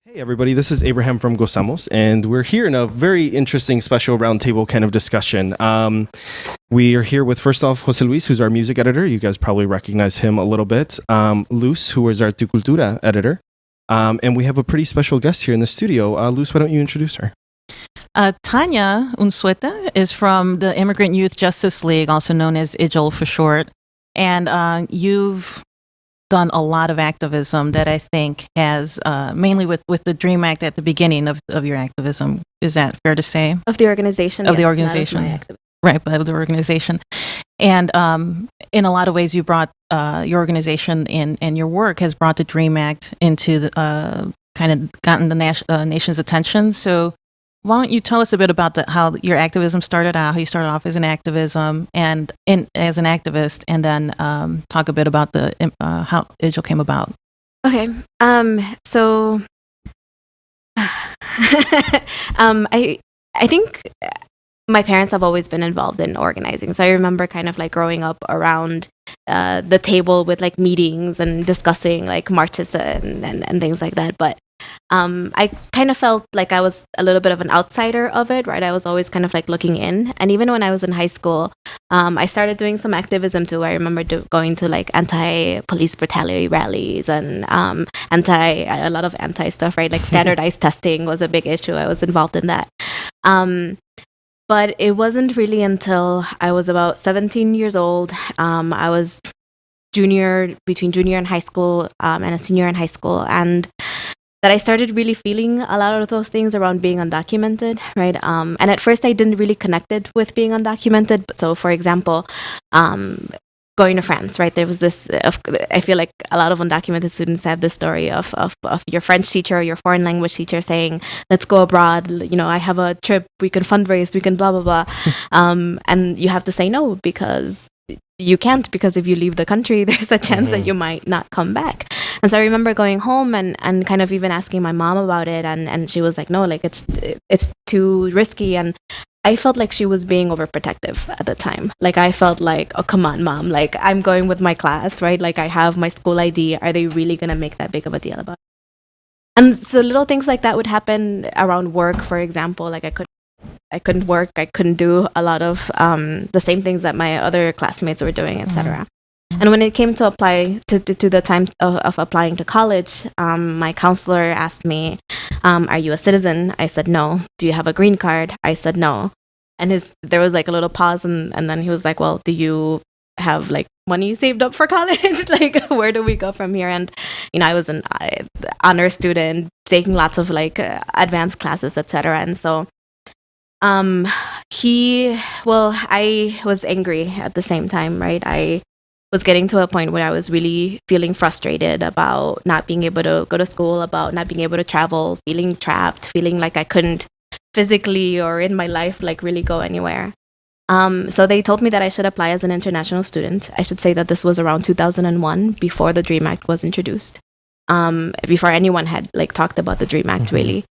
Hey everybody, this is Abraham from Gozamos, and we're here in a very interesting special roundtable kind of discussion. We are here with, first off, Jose Luis, who's our music editor. You guys probably recognize him a little bit. Luz, who is our Tu Cultura editor. And we have a pretty special guest here in the studio. Luz, why don't you introduce her? Tania Unzueta is from the Immigrant Youth Justice League, also known as IJL for short. And you've done a lot of activism that I think has, mainly with the DREAM Act at the beginning of your activism. Is that fair to say? Of the organization. Of the yes, organization. not of my activism. Right, of the organization. And in a lot of ways, you brought your organization and your work has brought the DREAM Act into the, kind of gotten the nation's attention. So why don't you tell us a bit about how your activism started out, how you started off as an activism and as an activist, and then talk a bit about how IJL came about. Okay. So I think my parents have always been involved in organizing. So I remember kind of like growing up around the table with like meetings and discussing like marches and things like that. But I kind of felt like I was a little bit of an outsider of it, right? I was always kind of like looking in. And even when I was in high school, I started doing some activism too. I remember going to like anti-police brutality rallies and a lot of anti stuff, right? Like standardized testing was a big issue. I was involved in that. But it wasn't really until I was about 17 years old. I was between junior and high school and a senior in high school. And that I started really feeling a lot of those things around being undocumented, right? And at first I didn't really connect it with being undocumented. So for example, going to France, right? There was this, I feel like a lot of undocumented students have this story of your French teacher or your foreign language teacher saying, let's go abroad, I have a trip, we can fundraise, we can blah, blah, blah. And you have to say no because you can't, because if you leave the country, there's a chance that you might not come back. And so I remember going home and kind of even asking my mom about it. And she was like, no, like it's too risky. And I felt like she was being overprotective at the time. Like I felt like, oh, come on, mom, like I'm going with my class, right? Like I have my school ID. Are they really going to make that big of a deal about it? And so little things like that would happen around work, for example. Like I couldn't work. I couldn't do a lot of the same things that my other classmates were doing, etc. And when it came to apply to the time of applying to college, my counselor asked me, are you a citizen? I said no. Do you have a green card? I said no. And there was like a little pause, and then he was like, well, do you have like money saved up for college? Like, where do we go from here? And I was an honor student taking lots of like advanced classes, etc. And so I was angry at the same time, right? I was getting to a point where I was really feeling frustrated about not being able to go to school, about not being able to travel, feeling trapped, feeling like I couldn't physically or in my life like really go anywhere. So they told me that I should apply as an international student. I should say that this was around 2001, before the DREAM Act was introduced, before anyone had like talked about the DREAM Act really.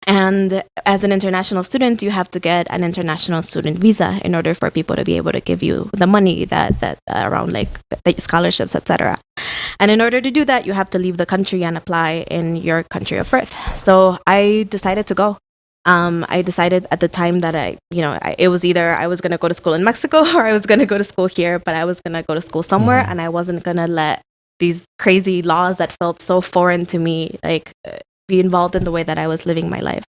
And as an international student, you have to get an international student visa in order for people to be able to give you the money that around like the scholarships, etc. And in order to do that, you have to leave the country and apply in your country of birth. So I decided to go. I decided at the time that it was either I was going to go to school in Mexico or I was going to go to school here, but I was going to go to school somewhere, and I wasn't going to let these crazy laws that felt so foreign to me like be involved in the way that I was living my life.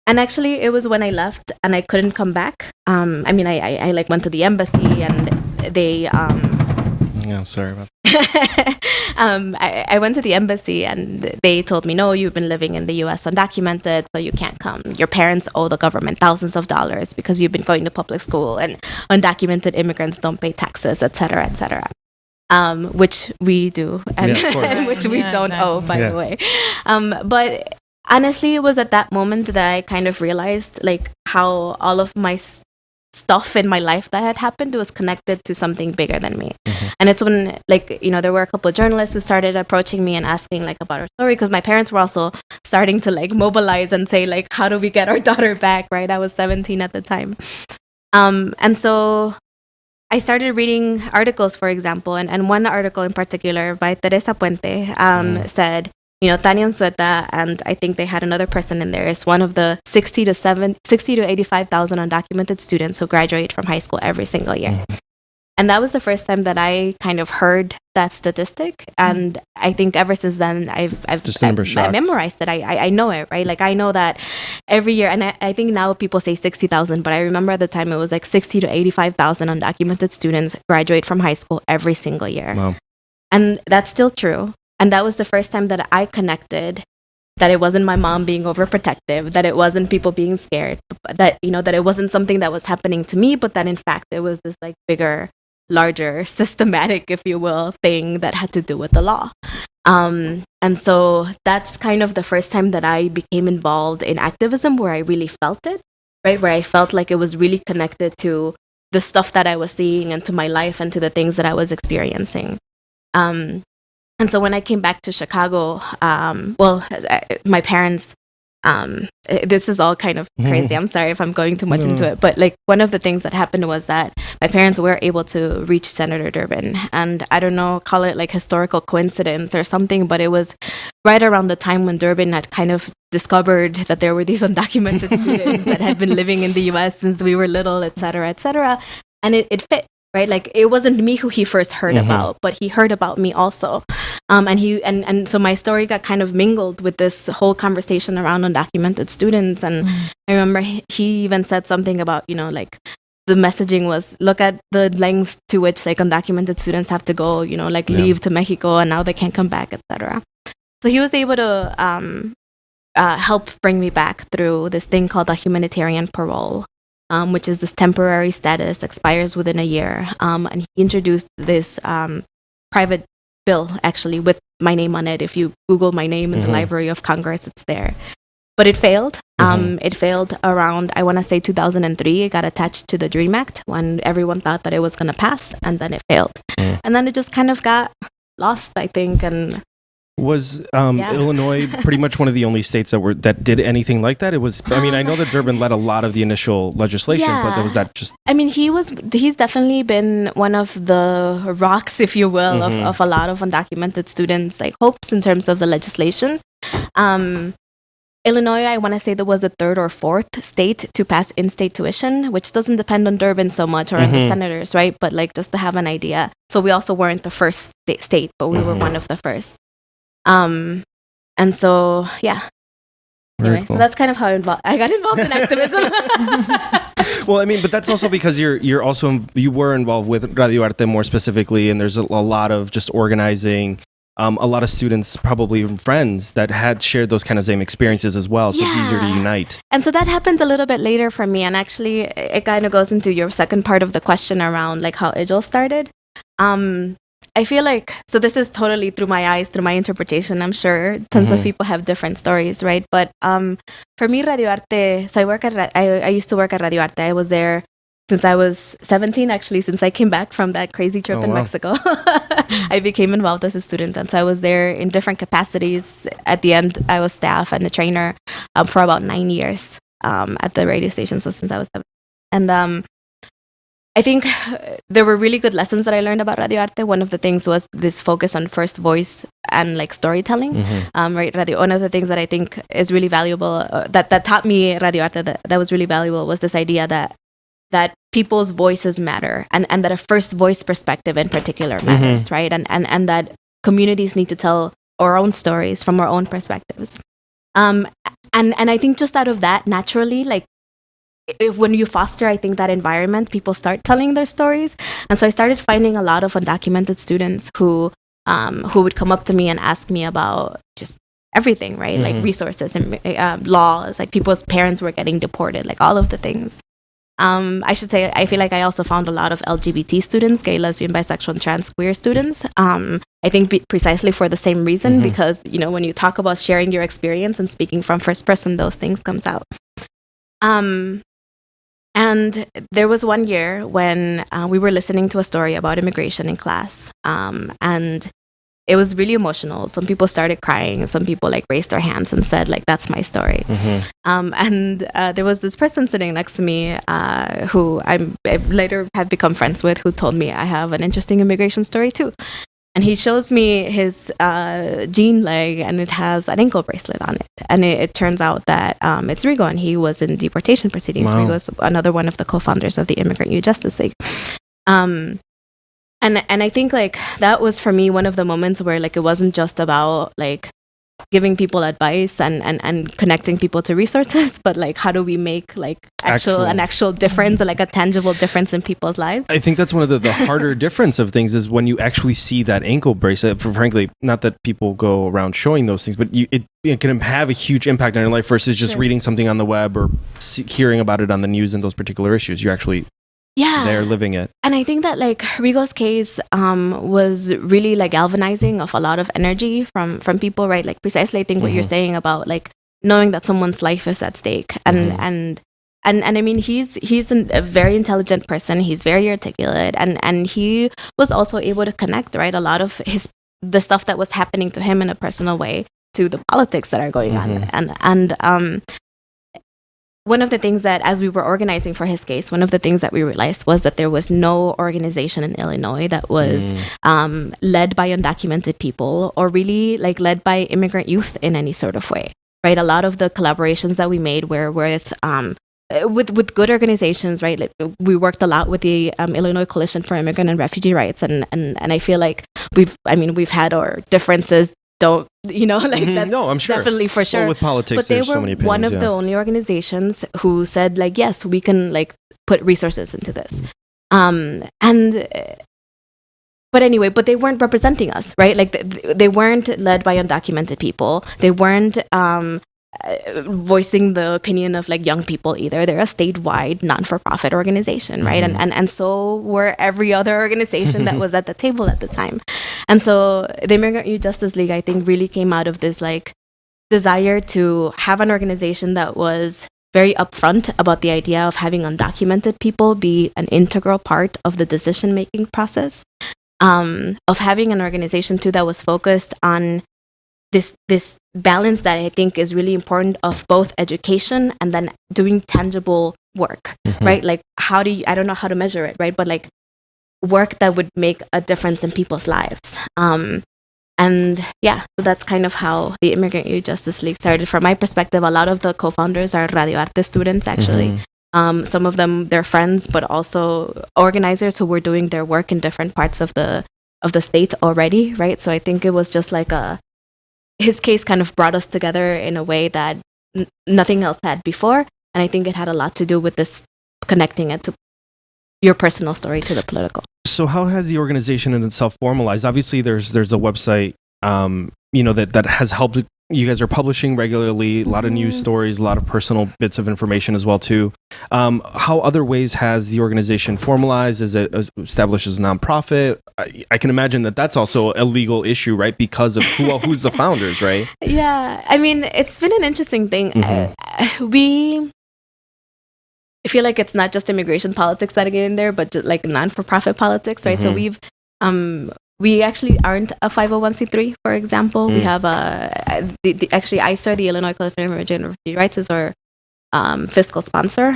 And actually, it was when I left and I couldn't come back. I like went to the embassy and they. Yeah, sorry about that. I went to the embassy and they told me, no, you've been living in the U.S. undocumented, so you can't come. Your parents owe the government thousands of dollars because you've been going to public school, and undocumented immigrants don't pay taxes, etc., etc. Which we do, and, Yeah, of course. and which we don't exactly. owe, by the way. But honestly, it was at that moment that I kind of realized like how all of my stuff in my life that had happened was connected to something bigger than me. And it's when there were a couple of journalists who started approaching me and asking like about our story, because my parents were also starting to like mobilize and say like, how do we get our daughter back, right? I was 17 at the time. And so I started reading articles, for example, and one article in particular by Teresa Puente said, Tania Unzueta, and I think they had another person in there, is one of the 60 to 85,000 undocumented students who graduate from high school every single year. And that was the first time that I kind of heard that statistic. And I think ever since then, I've memorized it. I know it, right? Like, I know that every year, and I think now people say 60,000, but I remember at the time it was like 60 to 85,000 undocumented students graduate from high school every single year. Wow. And that's still true. And that was the first time that I connected that it wasn't my mom being overprotective, that it wasn't people being scared, that, that it wasn't something that was happening to me, but that in fact it was this like bigger, larger, systematic, if you will, thing that had to do with the law. And so that's kind of the first time that I became involved in activism where I really felt it, right? Where I felt like it was really connected to the stuff that I was seeing and to my life and to the things that I was experiencing. And so when I came back to Chicago, my parents, this is all kind of crazy. I'm sorry if I'm going too much into it, but like one of the things that happened was that my parents were able to reach Senator Durbin, and I don't know, call it like historical coincidence or something, but it was right around the time when Durbin had kind of discovered that there were these undocumented students that had been living in the U.S. since we were little, et cetera, and it fit. Right, like it wasn't me who he first heard about, but he heard about me also, and so my story got kind of mingled with this whole conversation around undocumented students. And I remember he even said something about like the messaging was, look at the lengths to which like undocumented students have to go, leave to Mexico, and now they can't come back, etc. So he was able to help bring me back through this thing called a humanitarian parole. Which is this temporary status, expires within a year. And he introduced this private bill, actually, with my name on it. If you Google my name in the Library of Congress, it's there. But it failed. It failed around, I want to say 2003. It got attached to the DREAM Act when everyone thought that it was going to pass, and then it failed. And then it just kind of got lost, I think. And was Illinois pretty much one of the only states that did anything like that? It was. I mean, I know that Durbin led a lot of the initial legislation, but was that just? I mean, he's definitely been one of the rocks, if you will, of a lot of undocumented students' like hopes in terms of the legislation. Illinois, I want to say that was the third or fourth state to pass in-state tuition, which doesn't depend on Durbin so much or on the senators, right? But like just to have an idea. So we also weren't the first state, but we were one of the first. And so, yeah. Anyway, cool. So that's kind of how I got involved in activism. Well, I mean, but that's also because you were involved with Radio Arte more specifically, and there's a lot of just organizing, a lot of students, probably friends, that had shared those kind of same experiences as well, so it's easier to unite. And so that happened a little bit later for me, and actually it kind of goes into your second part of the question around like how IJL started. I feel like, so this is totally through my eyes, through my interpretation. I'm sure tons of people have different stories, right? But for me, Radio Arte, so I used to work at Radio Arte. I was there since I was 17, actually, since I came back from that crazy trip in Mexico. I became involved as a student. And so I was there in different capacities. At the end, I was staff and a trainer for about 9 years at the radio station, so since I was 17. And I think there were really good lessons that I learned about Radio Arte. One of the things was this focus on first voice and like storytelling. Right, one of the things that I think is really valuable that taught me Radio Arte that was really valuable was this idea that people's voices matter, and that a first voice perspective in particular matters, right? And that communities need to tell our own stories from our own perspectives. And I think just out of that, naturally, like, when you foster, I think, that environment, people start telling their stories. And so I started finding a lot of undocumented students who would come up to me and ask me about just everything, right? Like resources and laws, like people's parents were getting deported, like all of the things. I should say, I feel like I also found a lot of LGBT students, gay, lesbian, bisexual, and trans queer students. I think precisely for the same reason, because, when you talk about sharing your experience and speaking from first person, those things comes out. And there was one year when we were listening to a story about immigration in class, and it was really emotional. Some people started crying. Some people like raised their hands and said, like, that's my story. And there was this person sitting next to me who I later have become friends with, who told me I have an interesting immigration story too. And he shows me his jean leg, and it has an ankle bracelet on it. And it turns out that it's Rigo, and he was in deportation proceedings. Wow. Rigo was another one of the co-founders of the Immigrant Youth Justice League. And I think like that was for me one of the moments where like it wasn't just about like giving people advice and connecting people to resources, but like how do we make like an actual difference, like a tangible difference in people's lives. I think that's one of the harder difference of things is when you actually see that ankle bracelet. Frankly, not that people go around showing those things, but it can have a huge impact on your life versus just reading something on the web or hearing about it on the news and those particular issues. You're actually there living it. And I think that like Rigo's case was really like galvanizing of a lot of energy from people, right? Like precisely I think what you're saying about like knowing that someone's life is at stake. And I mean he's a very intelligent person, he's very articulate, and he was also able to connect, right, a lot of the stuff that was happening to him in a personal way to the politics that are going on. And one of the things that, as we were organizing for his case, one of the things that we realized was that there was no organization in Illinois that was led by undocumented people or really like led by immigrant youth in any sort of way, right? A lot of the collaborations that we made were with good organizations, right? Like, we worked a lot with the Illinois Coalition for Immigrant and Refugee Rights, and I feel like we've had our differences. Don't that's no, I'm sure. Definitely for sure. Well, with politics, but they were so many opinions, one of the only organizations who said like, yes, we can like put resources into this. But anyway, but they weren't representing us, right? Like they weren't led by undocumented people. They weren't voicing the opinion of like young people either. They're a statewide non-for-profit organization, right? And so were every other organization that was at the table at the time. And so the Immigrant Youth Justice League, I think, really came out of this like desire to have an organization that was very upfront about the idea of having undocumented people be an integral part of the decision-making process, of having an organization too that was focused on this balance that I think is really important of both education and then doing tangible work, right? Like I don't know how to measure it, right? But like work that would make a difference in people's lives. And yeah, so that's kind of how the Immigrant Youth Justice League started. From my perspective, a lot of the co-founders are Radio Arte students, actually. Some of them, they're friends, but also organizers who were doing their work in different parts of the state already, right? So I think it was just like his case kind of brought us together in a way that nothing else had before. And I think it had a lot to do with this connecting it to your personal story to the political. So how has the organization in itself formalized? Obviously, there's a website, that has helped. You guys are publishing regularly, a lot of news stories, a lot of personal bits of information as well too. How other ways has the organization formalized? Is it established as a nonprofit? I can imagine that also a legal issue, right? Because of who's the founders, right? Yeah, I mean, it's been an interesting thing. I feel like it's not just immigration politics that get in there, but just like non-for-profit politics, right? So we actually aren't a 501c3, for example. We have actually ICER, the Illinois Coalition for Immigrant and Refugee Rights, is our fiscal sponsor,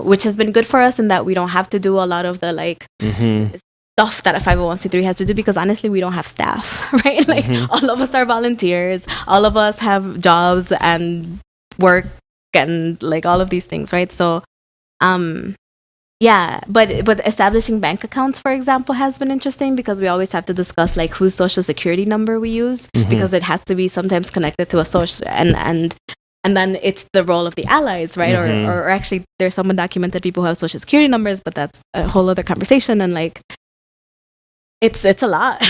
which has been good for us in that we don't have to do a lot of the like stuff that a 501c3 has to do, because honestly, we don't have staff, right? Like all of us are volunteers, all of us have jobs and work and like all of these things, right? So yeah, but establishing bank accounts, for example, has been interesting because we always have to discuss like whose social security number we use, because it has to be sometimes connected to a social, and then it's the role of the allies, right? Or actually there's some undocumented people who have social security numbers, but that's a whole other conversation, and like it's a lot.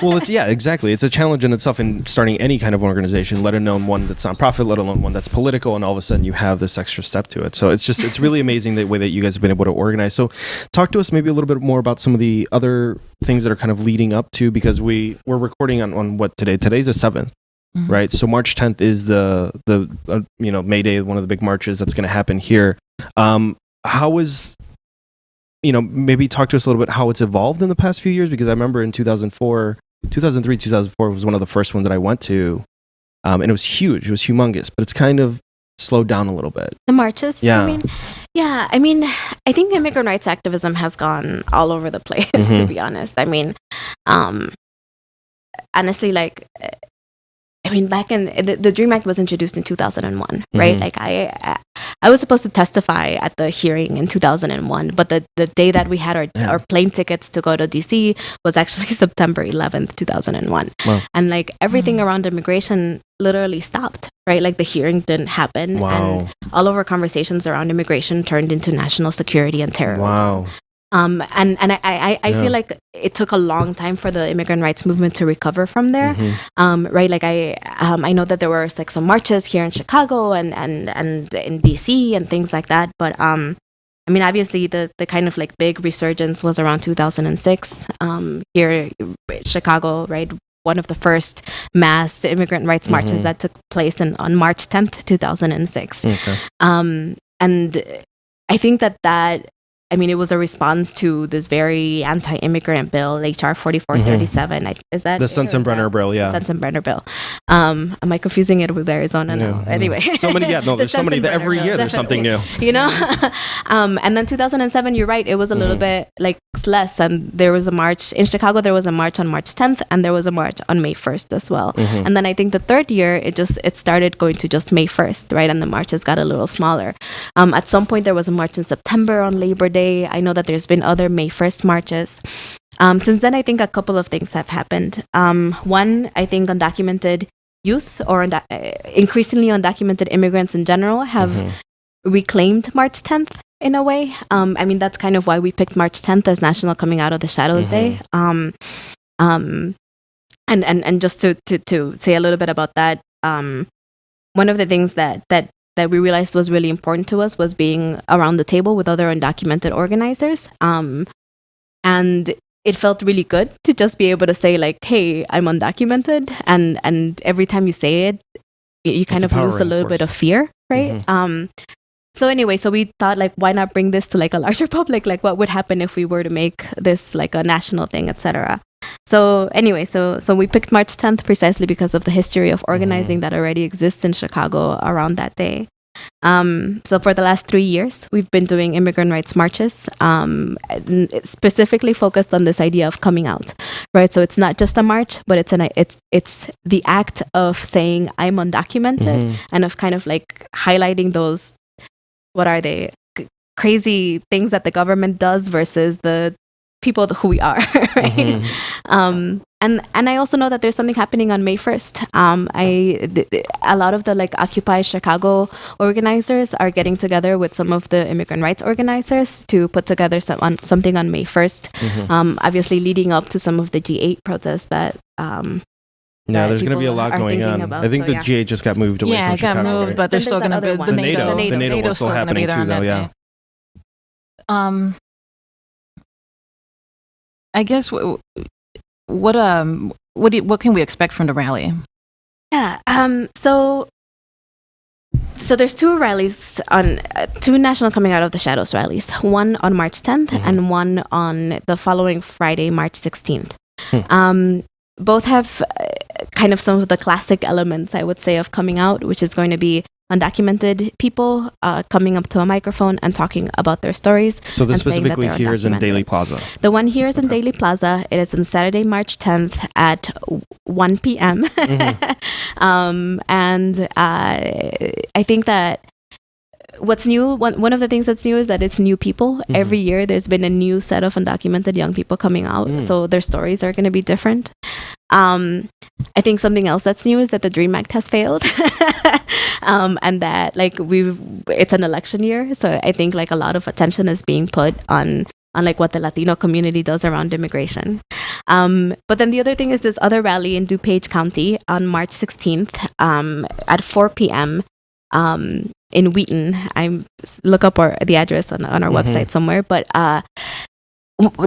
Well, exactly. It's a challenge in itself in starting any kind of organization, let alone one that's nonprofit, let alone one that's political, and all of a sudden you have this extra step to it. So it's really amazing the way that you guys have been able to organize. So talk to us maybe a little bit more about some of the other things that are kind of leading up to, because we're recording on what today? Today's the 7th. Right. So March 10th is the May Day, one of the big marches that's going to happen here. How is, maybe talk to us a little bit how it's evolved in the past few years, because I remember in 2003, 2004 was one of the first ones that I went to. And it was huge. It was humongous, but it's kind of slowed down a little bit. The marches? Yeah. I mean, I think immigrant rights activism has gone all over the place, to be honest. I mean, honestly, like, I mean, back in the Dream Act was introduced in 2001, right? Like I was supposed to testify at the hearing in 2001, but the day that we had our plane tickets to go to DC was actually September 11th, 2001. Wow. And like everything around immigration literally stopped, right? Like the hearing didn't happen. Wow. And all of our conversations around immigration turned into national security and terrorism. Wow. And I feel like it took a long time for the immigrant rights movement to recover from there. Right. Like I know that there were like some marches here in Chicago and in DC and things like that. But I mean, obviously the kind of like big resurgence was around 2006 here in Chicago, right? One of the first mass immigrant rights marches that took place on March 10th, 2006. Okay. And I think that I mean, it was a response to this very anti-immigrant bill, HR 4437. Is that the Sensenbrenner bill? Yeah, the Sensenbrenner bill. Am I confusing it with Arizona? No. Anyway, so many. Yeah, no. There's so many. Every year, there's something new. You know, and then 2007. You're right. It was a little bit like less, and there was a march in Chicago. There was a march on March 10th, and there was a march on May 1st as well. And then I think the third year, it started going to just May 1st, right? And the marches got a little smaller. At some point, there was a march in September on Labor Day. I know that there's been other May 1st marches. Since then, I think a couple of things have happened. One, I think undocumented youth or increasingly undocumented immigrants in general have reclaimed March 10th in a way. I mean, that's kind of why we picked March 10th as National Coming Out of the Shadows Day. And just to say a little bit about that, one of the things that we realized was really important to us was being around the table with other undocumented organizers. And it felt really good to just be able to say like, hey, I'm undocumented. And every time you say it, you kind of lose a little bit of fear, right? So anyway, so we thought like, why not bring this to like a larger public? Like what would happen if we were to make this like a national thing, etc. So anyway, so we picked March 10th precisely because of the history of organizing that already exists in Chicago around that day. So for the last 3 years, we've been doing immigrant rights marches, specifically focused on this idea of coming out, right? So it's not just a march, but it's the act of saying I'm undocumented and of kind of like highlighting those, what are they, crazy things that the government does versus the people who we are, right? And I also know that there's something happening on May 1st. A lot of the like Occupy Chicago organizers are getting together with some of the immigrant rights organizers to put together something on May 1st. Obviously leading up to some of the G8 protests that yeah, there's going to be a lot going on. About, I think the G8 just got moved away from Chicago. Yeah, it got moved, right? but there's still going to be the NATO one's still happening too, though. Yeah. I guess what can we expect from the rally? Yeah. So there's two rallies on two National Coming Out of the Shadows rallies. One on March 10th and one on the following Friday, March 16th. Both have kind of some of the classic elements, I would say, of coming out, which is going to be undocumented people coming up to a microphone and talking about their stories. So this specifically here is in Daly Plaza. The one here is in Daly Plaza. It is on Saturday, March 10th at 1 p.m. And I think that what's new, one of the things that's new is that it's new people. Every year there's been a new set of undocumented young people coming out. So their stories are going to be different. I think something else that's new is that the Dream Act has failed. And that like it's an election year. So I think like a lot of attention is being put on like what the Latino community does around immigration. But then the other thing is this other rally in DuPage County on March 16th at 4 p.m. In Wheaton. I look up the address on our website somewhere. But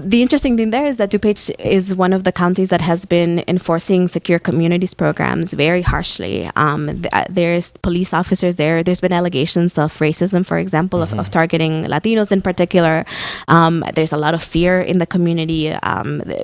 the interesting thing there is that DuPage is one of the counties that has been enforcing secure communities programs very harshly. There's police officers there. There's been allegations of racism, for example, of targeting Latinos in particular. There's a lot of fear in the community.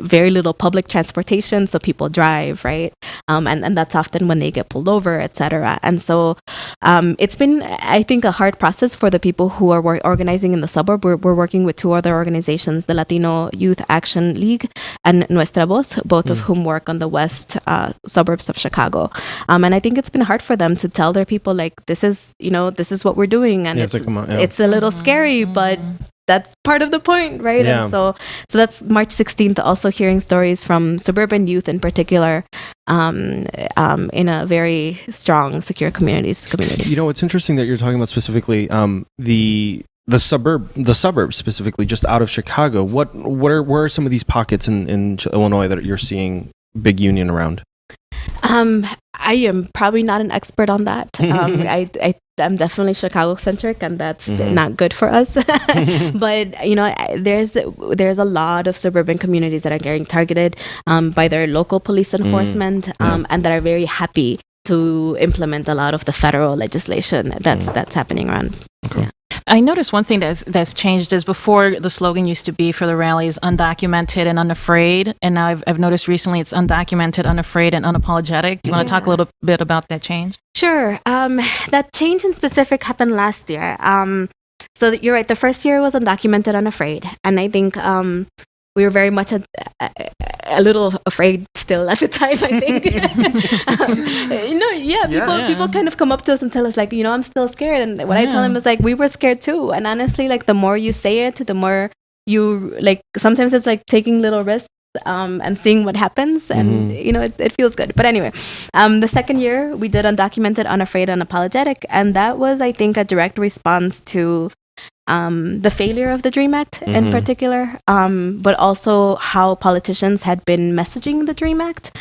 Very little public transportation, so people drive, right? And that's often when they get pulled over, etc. And so it's been, I think, a hard process for the people who are organizing in the suburb. We're working with two other organizations, the Latino Latino Youth Action League, and Nuestra Voz, both of whom work on the west suburbs of Chicago. And I think it's been hard for them to tell their people, like, this is what we're doing, and it's a little scary, but that's part of the point, right? Yeah. And so that's March 16th, also hearing stories from suburban youth in particular, in a very strong, secure community. You know, it's interesting that you're talking about specifically the suburbs specifically, just out of Chicago. Where are some of these pockets in Illinois that you're seeing big union around? I am probably not an expert on that. I'm definitely Chicago centric, and that's not good for us. But you know, there's a lot of suburban communities that are getting targeted by their local police enforcement, and that are very happy to implement a lot of the federal legislation that's happening around. Okay. Yeah. I noticed one thing that's changed is before the slogan used to be for the rallies undocumented and unafraid, and now I've noticed recently it's undocumented, unafraid, and unapologetic. Do you want to talk a little bit about that change? Sure. That change in specific happened last year. So you're right. The first year was undocumented, unafraid, and I think we were very much a little afraid still at the time, I think. People kind of come up to us and tell us, like, you know, I'm still scared. And what I tell them is, like, we were scared too. And honestly, like, the more you say it, the more you, like, sometimes it's like taking little risks and seeing what happens. And, you know, it feels good. But anyway, the second year we did undocumented, unafraid, unapologetic. And that was, I think, a direct response to the failure of the DREAM Act in particular, but also how politicians had been messaging the DREAM Act.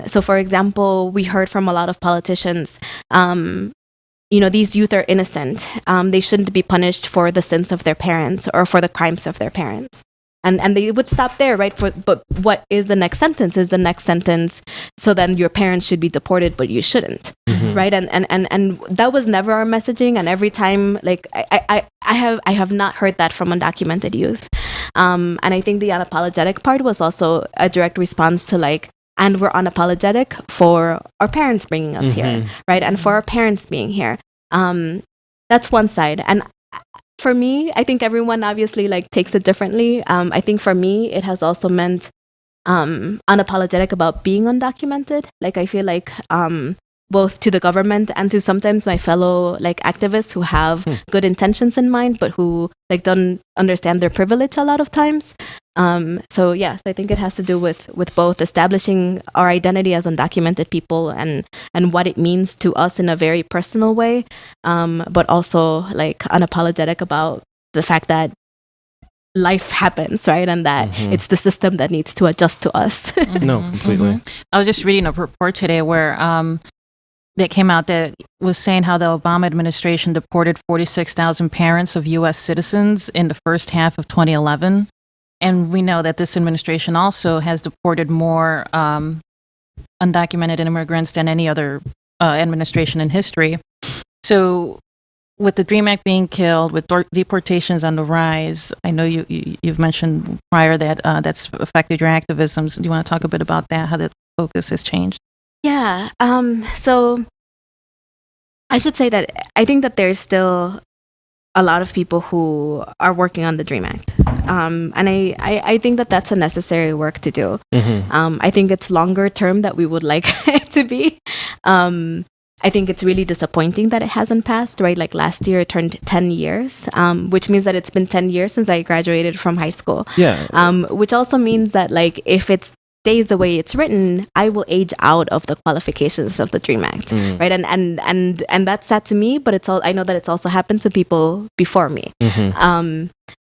So, for example, we heard from a lot of politicians, you know, these youth are innocent. They shouldn't be punished for the sins of their parents or for the crimes of their parents. And they would stop there, right? But what is the next sentence? Is the next sentence, so then your parents should be deported, but you shouldn't, right? And that was never our messaging. And every time, like, I have not heard that from undocumented youth. And I think the unapologetic part was also a direct response to, like, and we're unapologetic for our parents bringing us here, right? And for our parents being here. That's one side. And for me, I think everyone obviously, like, takes it differently. I think for me, it has also meant unapologetic about being undocumented. Like, I feel like both to the government and to sometimes my fellow, like, activists who have good intentions in mind, but who, like, don't understand their privilege a lot of times. So yes, I think it has to do with both establishing our identity as undocumented people and what it means to us in a very personal way, but also, like, unapologetic about the fact that life happens, right? And that it's the system that needs to adjust to us. No, completely. I was just reading a report today where that came out that was saying how the Obama administration deported 46,000 parents of U.S. citizens in the first half of 2011. And we know that this administration also has deported more undocumented immigrants than any other administration in history. So with the DREAM Act being killed, with deportations on the rise, I know you've mentioned prior that that's affected your activisms. Do you want to talk a bit about that, how the focus has changed? Yeah. So I should say that I think that there's still a lot of people who are working on the DREAM Act. And I think that that's a necessary work to do. I think it's longer term that we would like it to be. I think it's really disappointing that it hasn't passed, right? Like, last year it turned 10 years, which means that it's been 10 years since I graduated from high school. Yeah. Which also means that, like, if it stays the way it's written, I will age out of the qualifications of the DREAM Act, right? And that's sad to me, but I know that it's also happened to people before me.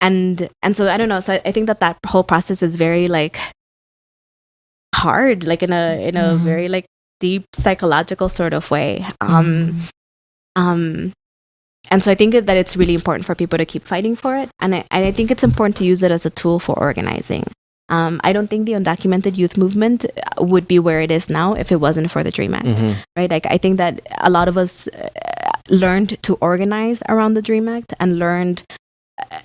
And so I don't know. So I think that whole process is very, like, hard, like, in a very, like, deep psychological sort of way. And so I think that it's really important for people to keep fighting for it. And I think it's important to use it as a tool for organizing. I don't think the undocumented youth movement would be where it is now if it wasn't for the DREAM Act, right? Like, I think that a lot of us learned to organize around the DREAM Act and learned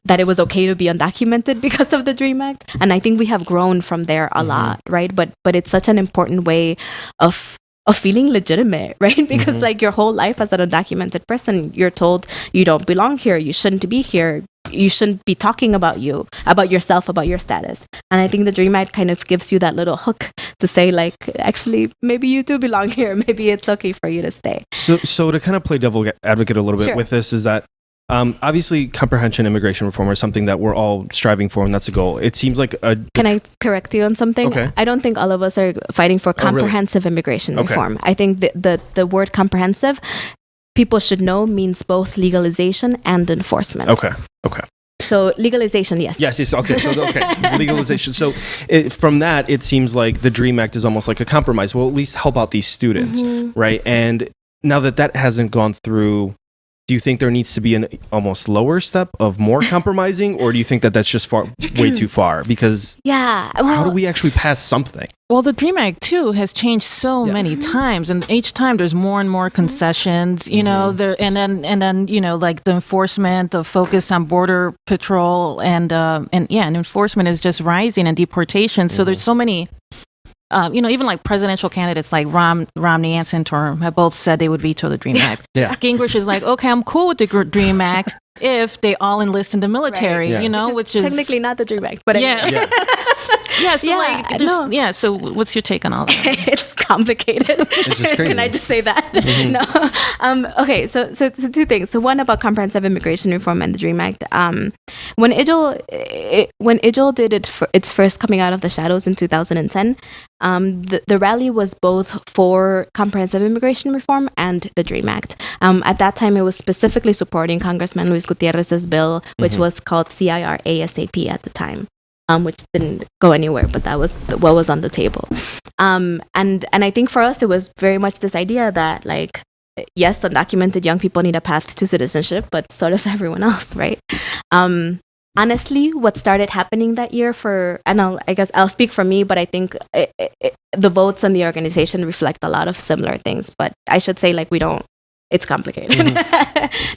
that it was okay to be undocumented because of the DREAM Act. And I think we have grown from there a lot, right? But it's such an important way of feeling legitimate, right? Because like, your whole life as an undocumented person, you're told you don't belong here, you shouldn't be here, you shouldn't be talking about yourself, about your status. And I think the Dream Act kind of gives you that little hook to say, like, actually, maybe you do belong here. Maybe it's okay for you to stay. So to kind of play devil advocate a little bit Sure. with this is that obviously comprehension immigration reform is something that we're all striving for, and that's a goal. It seems like Can I correct you on something? Okay. I don't think all of us are fighting for really? comprehensive immigration Okay. reform. I think the word comprehensive, people should know, means both legalization and enforcement. okay. So legalization, yes. Yes. Okay. So legalization. So from that, it seems like the Dream Act is almost like a compromise. Well, at least help out these students, right? And now that hasn't gone through, do you think there needs to be an almost lower step of more compromising, or do you think that that's just way too far? Because Yeah. Well, how do we actually pass something? Well, the Dream Act too has changed so many times, and each time there's more and more concessions. You know, there and then you know, like the enforcement, the focus on border patrol, and enforcement is just rising, and deportation. So there's so many. You know, even like presidential candidates like Romney and Santorum have both said they would veto the Dream Act. Yeah. Gingrich is like, okay, I'm cool with the Dream Act if they all enlist in the military. Right. You know, which is technically not the Dream Act, but anyway. yeah. Yeah, so Yeah, like, there's, no. yeah. So, what's your take on all that? It's complicated. It's just crazy. Can I just say that? No. Okay. So two things. So one about comprehensive immigration reform and the Dream Act. When IJIL did its first coming out of the shadows in 2010, the rally was both for comprehensive immigration reform and the Dream Act. At that time, it was specifically supporting Congressman Luis Gutierrez's bill, which was called CIR ASAP at the time. Which didn't go anywhere, but that was what was on the table. And I think for us, it was very much this idea that, like, yes, undocumented young people need a path to citizenship, but so does everyone else, right? Honestly, what started happening that year I guess I'll speak for me, but I think the votes and the organization reflect a lot of similar things. But I should say, like, it's complicated.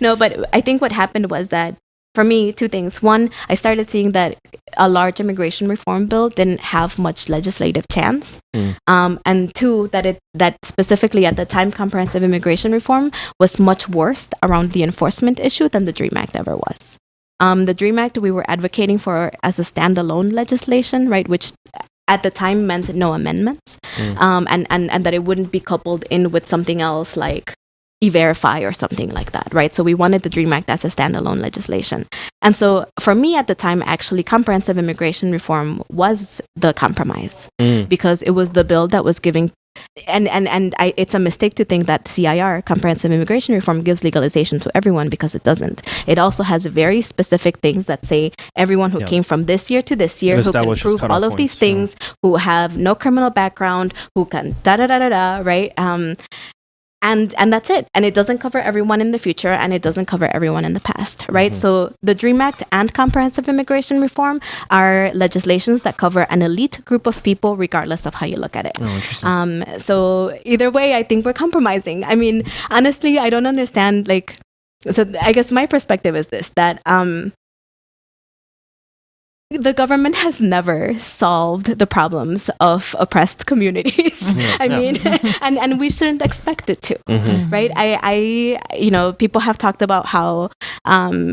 No, but I think what happened was that, for me, two things. One, I started seeing that a large immigration reform bill didn't have much legislative chance. And two, that specifically at the time, comprehensive immigration reform was much worse around the enforcement issue than the Dream Act ever was. The Dream Act we were advocating for as a standalone legislation, right, which at the time meant no amendments, and that it wouldn't be coupled in with something else like E-Verify or something like that, right? So we wanted the Dream Act as a standalone legislation. And so for me at the time, actually, comprehensive immigration reform was the compromise because it was the bill that was giving, it's a mistake to think that CIR, comprehensive immigration reform, gives legalization to everyone, because it doesn't. It also has very specific things that say everyone who came from this year to this year, who can prove all of these things, who have no criminal background, who can right? And that's it. And it doesn't cover everyone in the future, and it doesn't cover everyone in the past, right? So the Dream Act and comprehensive immigration reform are legislations that cover an elite group of people, regardless of how you look at it. Oh, interesting. So either way, I think we're compromising. I mean, honestly, I don't understand, like, so I guess my perspective is this, that the government has never solved the problems of oppressed communities. I mean, and we shouldn't expect it to, right? I people have talked about how,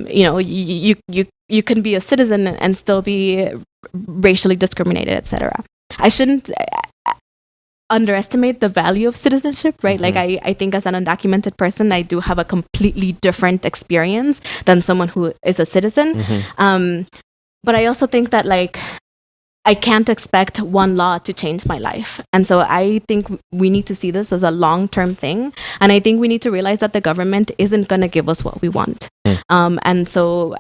you can be a citizen and still be racially discriminated, etc. I shouldn't underestimate the value of citizenship, right? Like, I think as an undocumented person, I do have a completely different experience than someone who is a citizen. But I also think that, like, I can't expect one law to change my life. And so I think we need to see this as a long-term thing. And I think we need to realize that the government isn't going to give us what we want. And so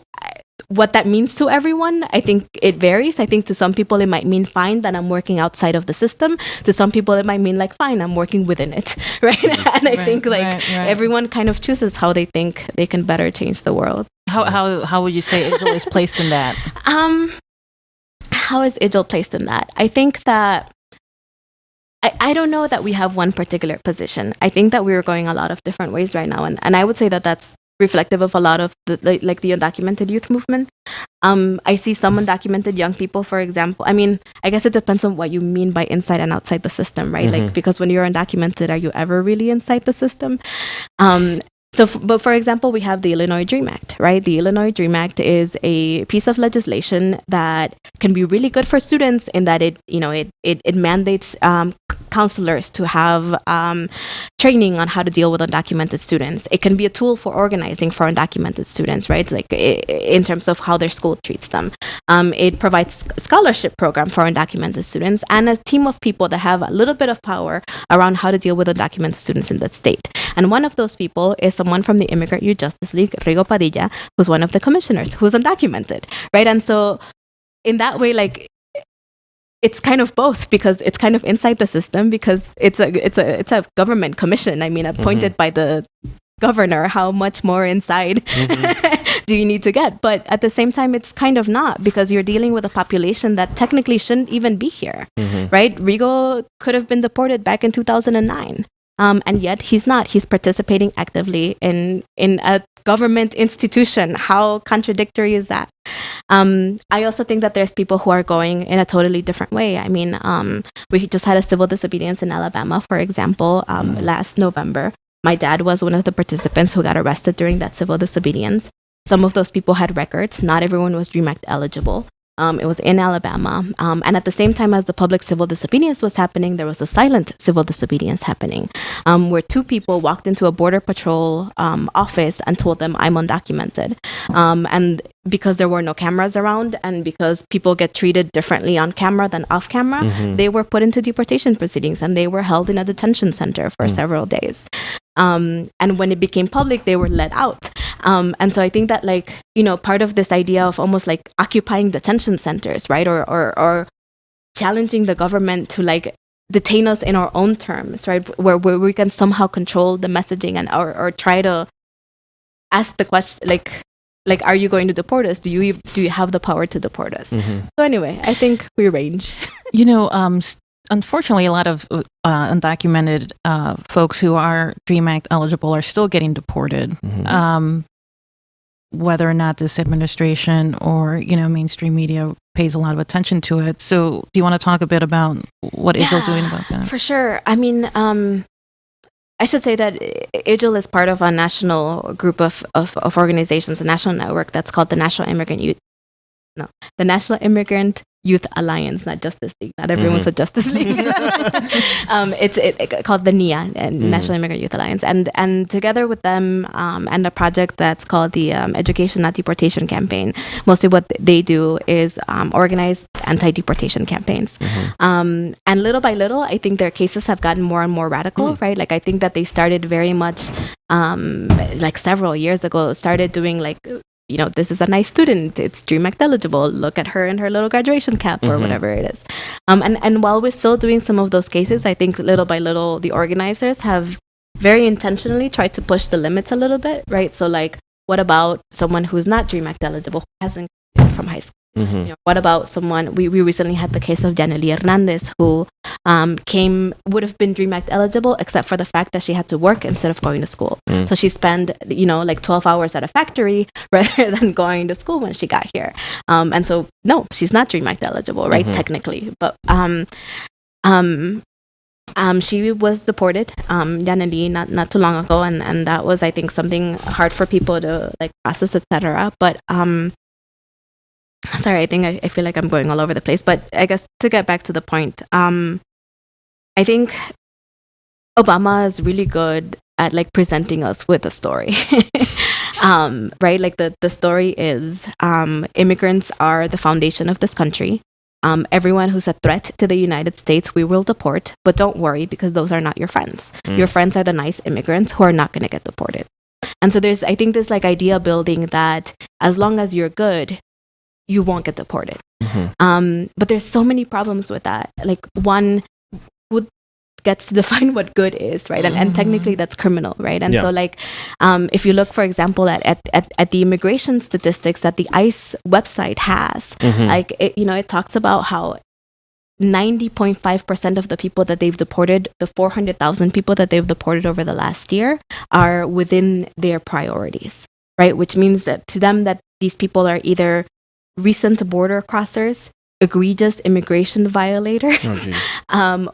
what that means to everyone, I think it varies. I think to some people it might mean fine that I'm working outside of the system. To some people it might mean, like, fine, I'm working within it, right? And I think everyone kind of chooses how they think they can better change the world. How would you say IJIL is placed in that? How is IJIL placed in that? I think that I don't know that we have one particular position. I think that we're going a lot of different ways right now, and I would say that that's reflective of a lot of the undocumented youth movement. I see some undocumented young people, for example. I mean, I guess it depends on what you mean by inside and outside the system, right? Like, because when you're undocumented, are you ever really inside the system? But for example, we have the Illinois Dream Act, right? The Illinois Dream Act is a piece of legislation that can be really good for students in that it mandates counselors to have training on how to deal with undocumented students. It can be a tool for organizing for undocumented students, right? It's like in terms of how their school treats them. It provides a scholarship program for undocumented students and a team of people that have a little bit of power around how to deal with undocumented students in that state. And one of those people is someone from the Immigrant Youth Justice League, Rigo Padilla, who's one of the commissioners, who's undocumented, right? And so in that way, like, it's kind of both, because it's kind of inside the system, because it's a government commission. I mean, appointed by the governor. How much more inside do you need to get? But at the same time, it's kind of not, because you're dealing with a population that technically shouldn't even be here, right? Rigo could have been deported back in 2009. And yet he's not. He's participating actively in a government institution. How contradictory is that? I also think that there's people who are going in a totally different way. I mean, we just had a civil disobedience in Alabama, for example, last November. My dad was one of the participants who got arrested during that civil disobedience. Some of those people had records. Not everyone was DREAM Act eligible. It was in Alabama. And at the same time as the public civil disobedience was happening, there was a silent civil disobedience happening, where two people walked into a Border Patrol office and told them, "I'm undocumented." And because there were no cameras around, and because people get treated differently on camera than off camera, they were put into deportation proceedings, and they were held in a detention center for several days. And when it became public, they were let out. And so I think that, like, you know, part of this idea of almost like occupying detention centers, right? Or challenging the government to like detain us in our own terms, right? Where we can somehow control the messaging and or try to ask the question, like, are you going to deport us? Do you have the power to deport us? So anyway, I think we range. You know, unfortunately, a lot of undocumented folks who are DREAM Act eligible are still getting deported. Whether or not this administration or, you know, mainstream media pays a lot of attention to it. So do you want to talk a bit about what IJL's doing about that? For sure. I mean, I should say that IJL is part of a national group of organizations, a national network that's called the National Immigrant Youth Alliance, not Justice League. Not everyone's a Justice League. It's called the NIA, National Immigrant Youth Alliance, and together with them and a project that's called the Education Not Deportation Campaign. Mostly, what they do is organize anti-deportation campaigns, and little by little, I think their cases have gotten more and more radical. Right? Like, I think that they started very much like several years ago. Started doing like, you know, this is a nice student, it's DREAM Act eligible, look at her in her little graduation cap or whatever it is. And while we're still doing some of those cases, I think little by little, the organizers have very intentionally tried to push the limits a little bit, right? So like, what about someone who's not DREAM Act eligible, who hasn't graduated from high school? You know, what about someone, we recently had the case of Janely Hernandez, who would have been DREAM Act eligible, except for the fact that she had to work instead of going to school. So she spent, you know, like 12 hours at a factory rather than going to school when she got here. And so, no, she's not DREAM Act eligible, right? Technically. But she was deported, Janely, not too long ago. And that was, I think, something hard for people to like process, etc. But sorry, I feel like I'm going all over the place, but I guess to get back to the point, I think Obama is really good at like presenting us with a story, right? Like the story is immigrants are the foundation of this country. Everyone who's a threat to the United States, we will deport, but don't worry, because those are not your friends. Your friends are the nice immigrants who are not going to get deported. And so there's, I think, this like idea building that as long as you're good, you won't get deported. But there's so many problems with that. Like, one, who gets to define what good is, right? And technically that's criminal, right? And so like, if you look, for example, at the immigration statistics that the ICE website has, like, it talks about how 90.5% of the people that they've deported, the 400,000 people that they've deported over the last year, are within their priorities, right? Which means that to them, that these people are either recent border crossers, egregious immigration violators,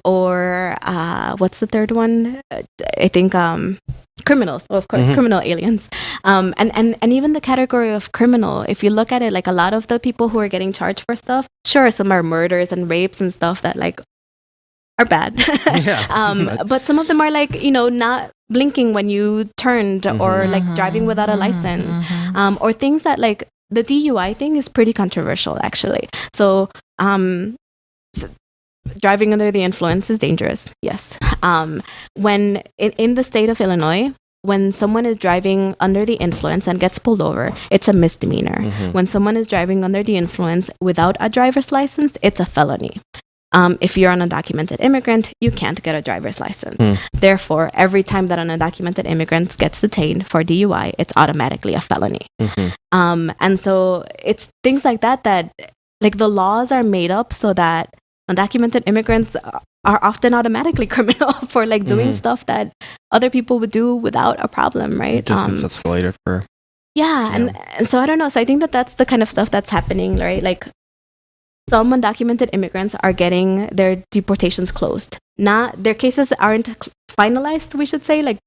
or what's the third one? I think criminals. Oh, of course, criminal aliens. And even the category of criminal, if you look at it, like a lot of the people who are getting charged for stuff, sure, some are murders and rapes and stuff that like are bad. But some of them are like, not blinking when you turned or like driving without a license, or things that like the DUI thing is pretty controversial actually. So, driving under the influence is dangerous. Yes. When in the state of Illinois, when someone is driving under the influence and gets pulled over, it's a misdemeanor. When someone is driving under the influence without a driver's license, it's a felony. If you're an undocumented immigrant, you can't get a driver's license. Therefore, every time that an undocumented immigrant gets detained for DUI, it's automatically a felony. And so it's things like that like the laws are made up so that undocumented immigrants are often automatically criminal for like doing stuff that other people would do without a problem, right? It just gets escalated for. Yeah, and so I don't know. So I think that's the kind of stuff that's happening, right? Like some undocumented immigrants are getting their deportations closed. Not their cases aren't finalized, we should say. Like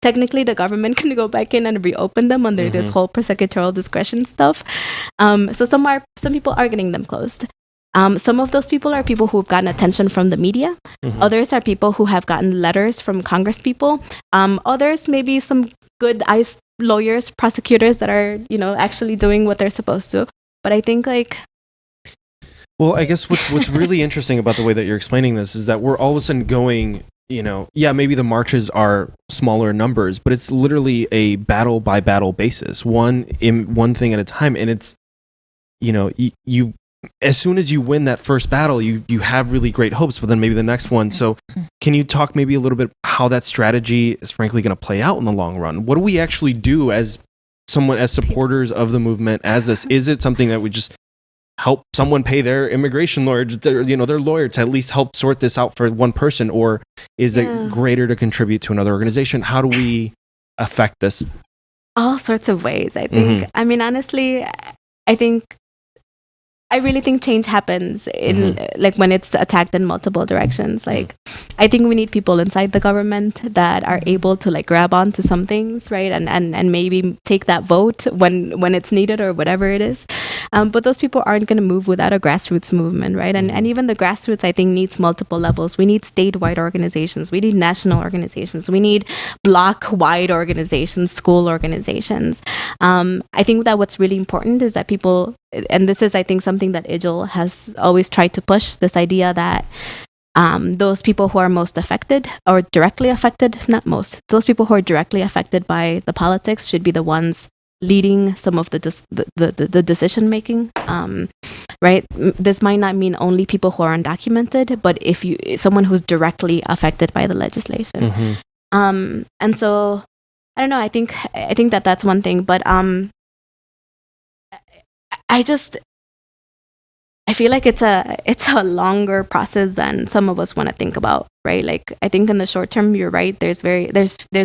technically the government can go back in and reopen them under this whole prosecutorial discretion stuff. So some people are getting them closed. Some of those people are people who have gotten attention from the media. Others are people who have gotten letters from Congress people. Others maybe some good ICE lawyers, prosecutors that are, actually doing what they're supposed to. But I think like... Well, I guess what's really interesting about the way that you're explaining this is that we're all of a sudden going, maybe the marches are smaller numbers, but it's literally a battle by battle basis, one thing at a time. And it's, you as soon as you win that first battle, you have really great hopes, but then maybe the next one. So can you talk maybe a little bit how that strategy is frankly going to play out in the long run? What do we actually do as supporters of the movement as this? Is it something that we just help someone pay their immigration lawyer, their lawyer to at least help sort this out for one person? Or is it greater to contribute to another organization? How do we affect this? All sorts of ways, I think. I mean, honestly, I really think change happens in like when it's attacked in multiple directions. Like, I think we need people inside the government that are able to like grab onto some things, right? And maybe take that vote when it's needed or whatever it is. But those people aren't going to move without a grassroots movement, right? And even the grassroots, I think, needs multiple levels. We need statewide organizations. We need national organizations. We need block-wide organizations, school organizations. I think that what's really important is that people, and this is, I think, something that IJL has always tried to push, this idea that those people who are most affected or directly affected, not most, those people who are directly affected by the politics should be the ones leading some of the decision making, right? This might not mean only people who are undocumented, but if someone who's directly affected by the legislation. And so I don't know. I think that's one thing, but I feel like it's a longer process than some of us want to think about, right? Like, I think in the short term, you're right. There's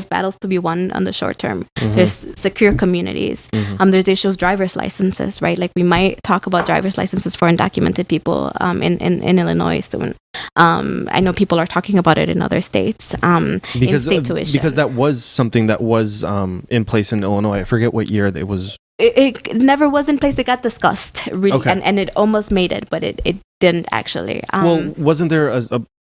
battles to be won on the short term. There's secure communities. There's issues of driver's licenses, right? Like, we might talk about driver's licenses for undocumented people in Illinois soon. I know people are talking about it in other states. Because in state tuition. Because that was something that was in place in Illinois. I forget what year it was. It never was in place. It got discussed, really, and it almost made it, but it didn't actually. Well, wasn't there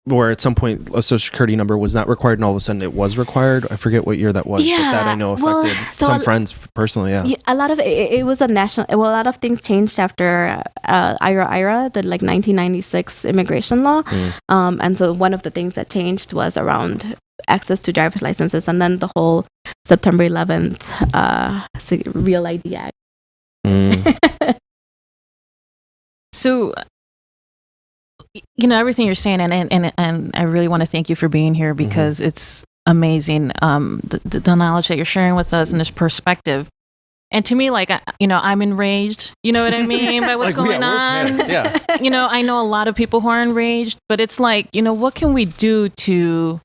where at some point a social security number was not required and all of a sudden it was required? I forget what year that was, but that I know affected some friends personally, yeah. A lot of it was a national, a lot of things changed after IRA, the like 1996 immigration law. And so one of the things that changed was around access to driver's licenses, and then the whole September 11th Real ID Act. So, everything you're saying, and I really want to thank you for being here because it's amazing, the knowledge that you're sharing with us and this perspective. And to me, like, I'm enraged, you know what I mean, by what's going on. Yeah. I know a lot of people who are enraged, but it's like, what can we do to...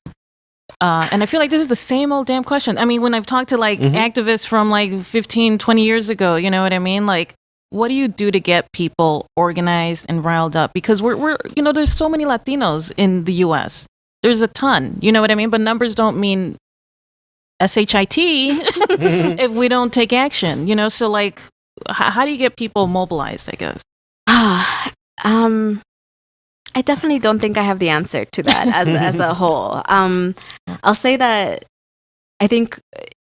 and I feel like this is the same old damn question. I mean, when I've talked to like activists from like 15, 20 years ago, you know what I mean? Like, what do you do to get people organized and riled up? Because we're there's so many Latinos in the US. There's a ton, you know what I mean? But numbers don't mean SHIT if we don't take action, so like how do you get people mobilized, I guess? I definitely don't think I have the answer to that as a whole. I'll say that I think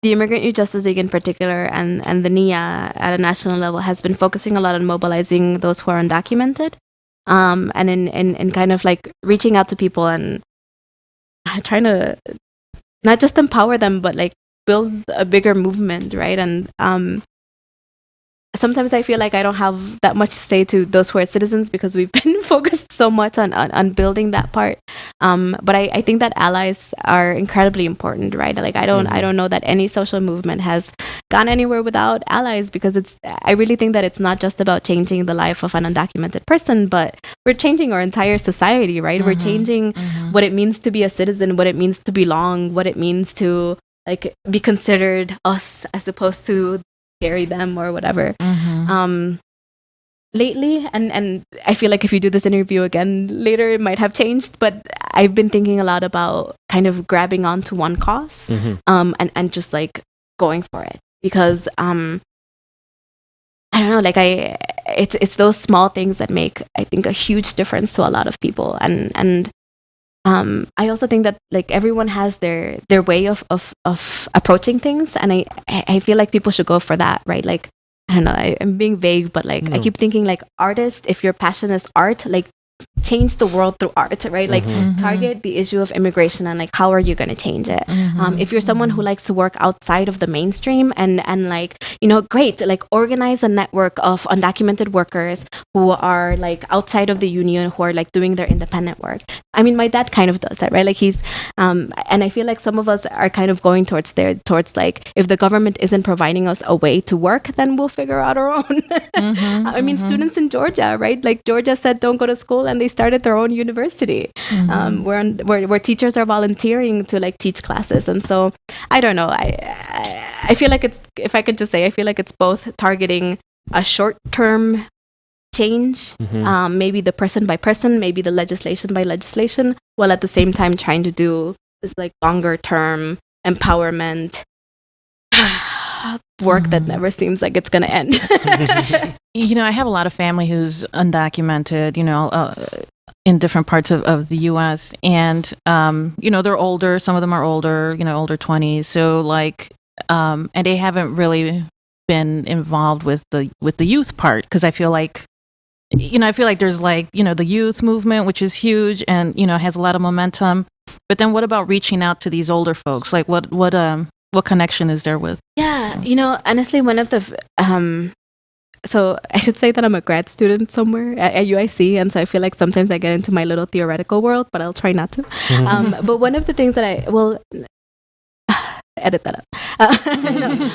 the Immigrant Youth Justice League in particular and the NIA at a national level has been focusing a lot on mobilizing those who are undocumented, and in kind of like reaching out to people and trying to not just empower them, but like build a bigger movement, right? And sometimes I feel like I don't have that much to say to those who are citizens because we've been focused so much on building that part. But I think that allies are incredibly important, right? Like I don't know that any social movement has gone anywhere without allies, because I really think that it's not just about changing the life of an undocumented person, but we're changing our entire society, right? We're changing what it means to be a citizen, what it means to belong, what it means to like be considered us as opposed to carry them or whatever. Lately, and I feel like if you do this interview again later, it might have changed, but I've been thinking a lot about kind of grabbing onto one cause, and just like going for it, because I don't know, like it's those small things that make, I think, a huge difference to a lot of people, and I also think that like everyone has their way of approaching things, and I feel like people should go for that, right? Like I don't know, I'm being vague, but like I keep thinking like artist, if your passion is art, like change the world through art, right? Like target the issue of immigration and like how are you going to change it? If you're someone who likes to work outside of the mainstream and like, great, like organize a network of undocumented workers who are like outside of the union, who are like doing their independent work. I mean, my dad kind of does that, right? Like he's and I feel like some of us are kind of going towards like, if the government isn't providing us a way to work, then we'll figure out our own. I mean, students in Georgia, right? Like Georgia said don't go to school, and they started their own university, where teachers are volunteering to like teach classes. And so I don't know, I feel like it's, if I could just say, I feel like it's both targeting a short-term change, maybe the person by person, maybe the legislation by legislation, while at the same time trying to do this like longer-term empowerment work that never seems like it's going to end. I have a lot of family who's undocumented, in different parts of the U.S. And, they're older. Some of them are older, older 20s. So like, and they haven't really been involved with the youth part, because I feel like, there's like, the youth movement, which is huge and, has a lot of momentum. But then what about reaching out to these older folks? Like what connection is there with? Yeah, honestly, one of the so I should say that I'm a grad student somewhere at UIC, and so I feel like sometimes I get into my little theoretical world, but I'll try not to. But one of the things that I will edit that up.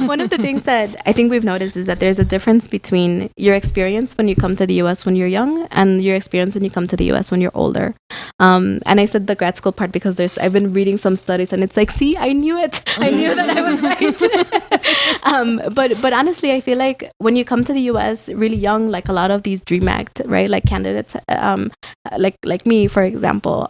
One of the things that I think we've noticed is that there's a difference between your experience when you come to the US when you're young and your experience when you come to the US when you're older. And I said the grad school part because I've been reading some studies, and it's like, see, I knew it. I knew that I was right. But honestly, I feel like when you come to the US really young, like a lot of these DREAM Act, right, like candidates, like me, for example,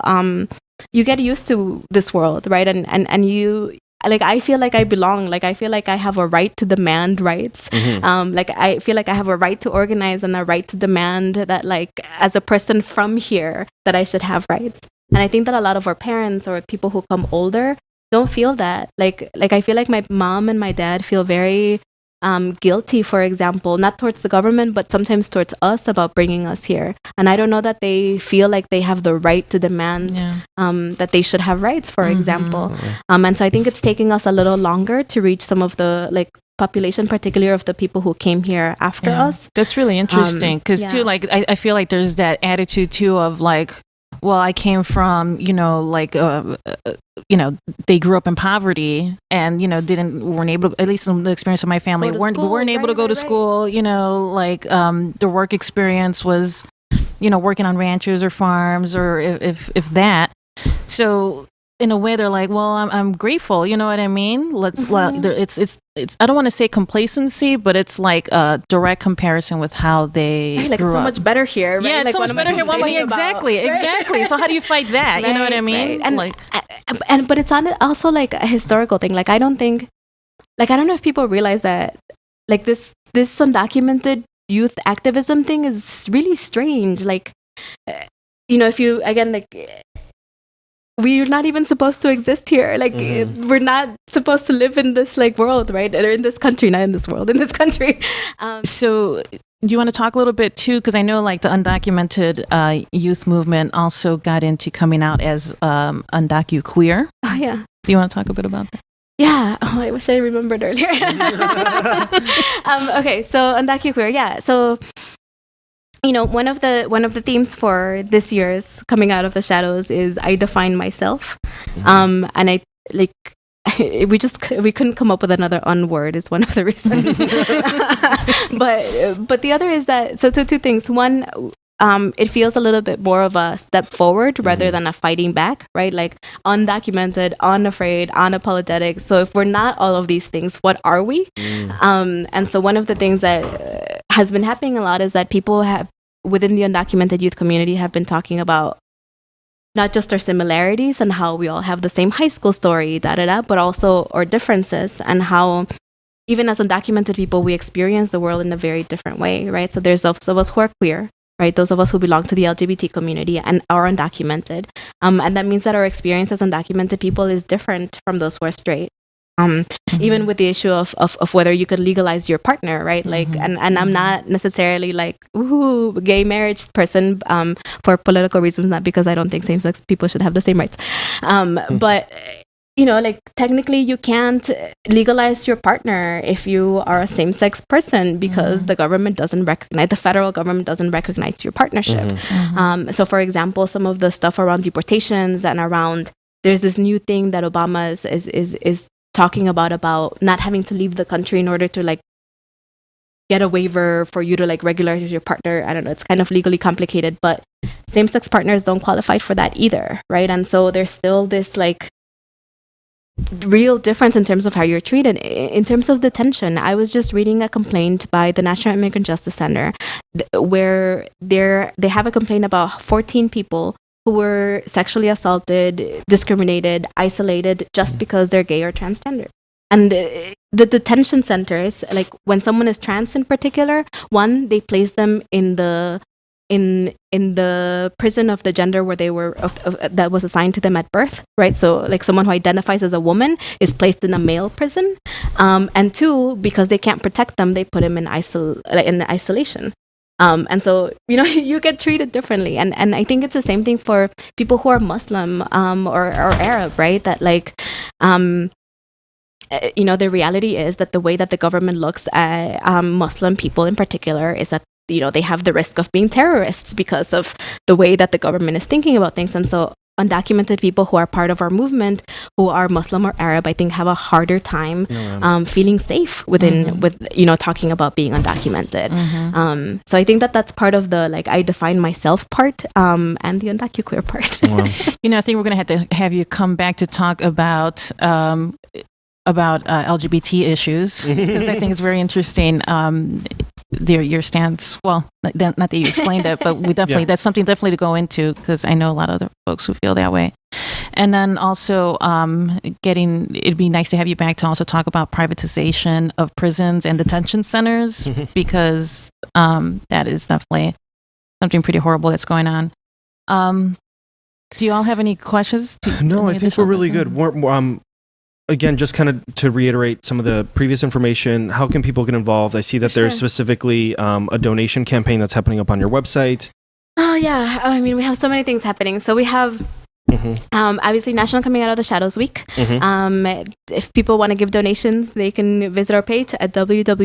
you get used to this world, right, and you. Like, I feel like I belong. Like, I feel like I have a right to demand rights. Like, I feel like I have a right to organize and a right to demand that, like, as a person from here, that I should have rights. And I think that a lot of our parents or people who come older don't feel that. Like I feel like my mom and my dad feel very guilty, for example, not towards the government, but sometimes towards us about bringing us here. And I don't know that they feel like they have the right to demand that they should have rights, for example. And so I think it's taking us a little longer to reach some of the like population, particularly of the people who came here after us. That's really interesting because too, like I feel like there's that attitude too of like, well, I came from, they grew up in poverty and, weren't able to, at least in the experience of my family, weren't able to go to school, their work experience was, working on ranches or farms or if that. So in a way they're like, well, I'm grateful. You know what I mean? It's I don't want to say complacency, but it's like a direct comparison with how they Right, like grew it's so up. much better here, right? Yeah, it's like, so what much am I better here. complaining Exactly, about? exactly. So how do you fight that? You know what I mean? Right. And but it's also like a historical thing. Like I don't know if people realize that like this undocumented youth activism thing is really strange. Like if you again like we're not even supposed to exist here. Like we're not supposed to live in this like world, right? Or in this country, not in this world, in this country. So do you want to talk a little bit too? Because I know like the undocumented youth movement also got into coming out as undocu-queer. Oh yeah. So you want to talk a bit about that? Yeah. Oh, I wish I remembered earlier. Okay, so undocu-queer. Yeah. So one of the themes for this year's Coming Out of the Shadows is I define myself, and I like we couldn't come up with another word is one of the reasons. but the other is that so two things. One, it feels a little bit more of a step forward rather than a fighting back, right? Like undocumented, unafraid, unapologetic. So if we're not all of these things, what are we? And so one of the things that has been happening a lot is that people have within the undocumented youth community have been talking about not just our similarities and how we all have the same high school story, but also our differences and how even as undocumented people, we experience the world in a very different way, right? So there's those of us who are queer, right? Those of us who belong to the LGBT community and are undocumented. And that means that our experience as undocumented people is different from those who are straight. Even with the issue of whether you could legalize your partner, right? Like, and I'm not necessarily like, ooh, gay marriage person, for political reasons, not because I don't think same-sex people should have the same rights. But, like technically you can't legalize your partner if you are a same-sex person because the federal government doesn't recognize your partnership. So for example, some of the stuff around deportations and around, there's this new thing that Obama is talking about not having to leave the country in order to like get a waiver for you to like regularize your partner. I don't know, it's kind of legally complicated, but same-sex partners don't qualify for that either, right? And so there's still this like real difference in terms of how you're treated. In terms of detention, I was just reading a complaint by the National Immigrant Justice Center where they have a complaint about 14 people who were sexually assaulted, discriminated, isolated just because they're gay or transgender. And the detention centers, like when someone is trans in particular, one, they place them in the prison of the gender where they were that was assigned to them at birth, right? So like someone who identifies as a woman is placed in a male prison, and two, because they can't protect them, they put them in isolation. And so, you get treated differently. And I think it's the same thing for people who are Muslim or Arab, right? That like, the reality is that the way that the government looks at Muslim people in particular is that, they have the risk of being terrorists because of the way that the government is thinking about things. And so undocumented people who are part of our movement, who are Muslim or Arab, I think have a harder time feeling safe with talking about being undocumented. So I think that that's part of the like I define myself part and the undocu-queer part. Wow. I think we're going to have you come back to talk about LGBT issues because I think it's very interesting. Your stance, well, not that you explained it, but we definitely that's something definitely to go into because I know a lot of other folks who feel that way. And then also it'd be nice to have you back to also talk about privatization of prisons and detention centers because that is definitely something pretty horrible that's going on. Do you all have any questions? No, I think we're really good. Again, just kind of to reiterate some of the previous information, how can people get involved? I see that there's specifically a donation campaign that's happening up on your website. Oh, yeah. I mean, we have so many things happening. So we have obviously National Coming Out of the Shadows Week. If people want to give donations, they can visit our page at www.iyjl.org.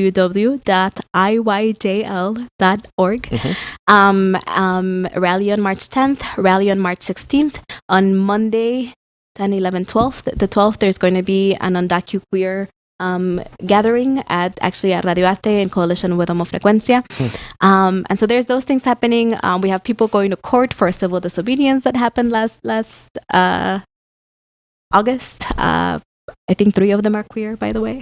Rally on March 10th, rally on March 16th. On Monday, 10, 11, 12th. The 12th, there's going to be an undocu-queer gathering at Radio Arte in coalition with Homo Frecuencia. And so there's those things happening. We have people going to court for civil disobedience that happened last August. I think 3 of them are queer, by the way.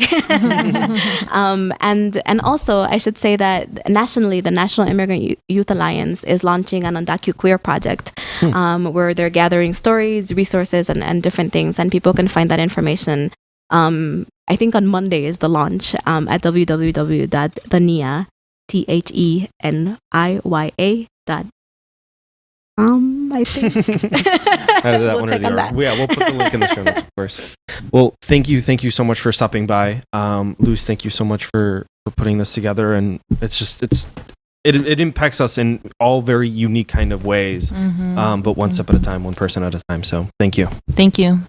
And also, I should say that nationally, the National Immigrant Youth Alliance is launching an Undocu Queer project, where they're gathering stories, resources, and different things, and people can find that information. I think on Monday is the launch at www.thenia, THENIYA. I think we'll check on that. Yeah, we'll put the link in the show notes, of course. Well, thank you so much for stopping by. Luz, thank you so much for putting this together, and it impacts us in all very unique kind of ways, but one step at a time, one person at a time. So thank you. Thank you.